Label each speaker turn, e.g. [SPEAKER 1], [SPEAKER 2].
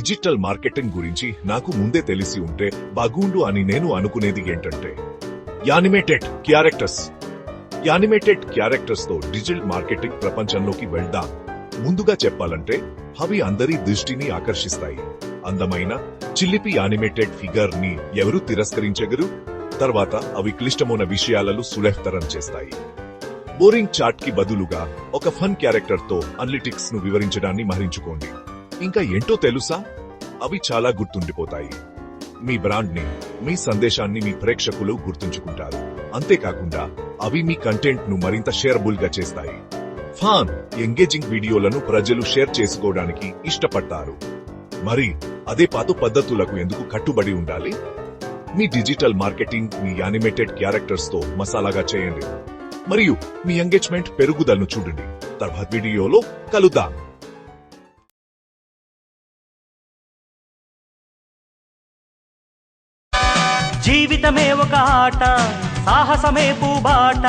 [SPEAKER 1] Digital marketing గురించి నాకు ముందే తెలిసి ఉంటే బాగుండు అని నేను అనుకునేది ఏంటంటే యానిమేటెడ్ క్యారెక్టర్స్ తో డిజిటల్ మార్కెటింగ్ ప్రపంచంలోకి వెళ్దాం. ముందుగా చెప్పాలంటే అవి అందరి దృష్టిని ఆకర్షిస్తాయి. అందమైన చిల్లిపి యానిమేటెడ్ ఫిగర్ ని ఎవరు తిరస్కరించగరు? తర్వాత అవి క్లిష్టమైన విషయాలను సులభతరం చేస్తాయి. బోరింగ్ చార్ట్ కి బదులుగా ఒక ఫన్ క్యారెక్టర్ తో అనలిటిక్స్ ను వివరించడాన్ని మరించుకోండి. ఇంకా ఏంటో తెలుసా? అవి చాలా గుర్తుండిపోతాయి. మీ బ్రాండ్ ని, మీ సందేశాన్ని మీ ప్రేక్షకులు గుర్తుంచుకుంటారు. అంతేకాకుండా అవి మీ కంటెంట్ ను మరింత షేరబుల్ గా చేస్తాయి. ఫన్, ఎంగేజింగ్ వీడియోలను ప్రజలు షేర్ చేసుకోవడానికి ఇష్టపడతారు. మరి అదే పాత పద్ధతులకు ఎందుకు కట్టుబడి ఉండాలి? మీ డిజిటల్ మార్కెటింగ్ మీ యానిమేటెడ్ క్యారెక్టర్స్ తో మసాలాగా చేయండి మరియు మీ ఎంగేజ్మెంట్ పెరుగుదలను చూడండి. తర్వాత వీడియోలో కలుద్దాం.
[SPEAKER 2] జీవితమే ఒక ఆట, సాహసమే పూబాట.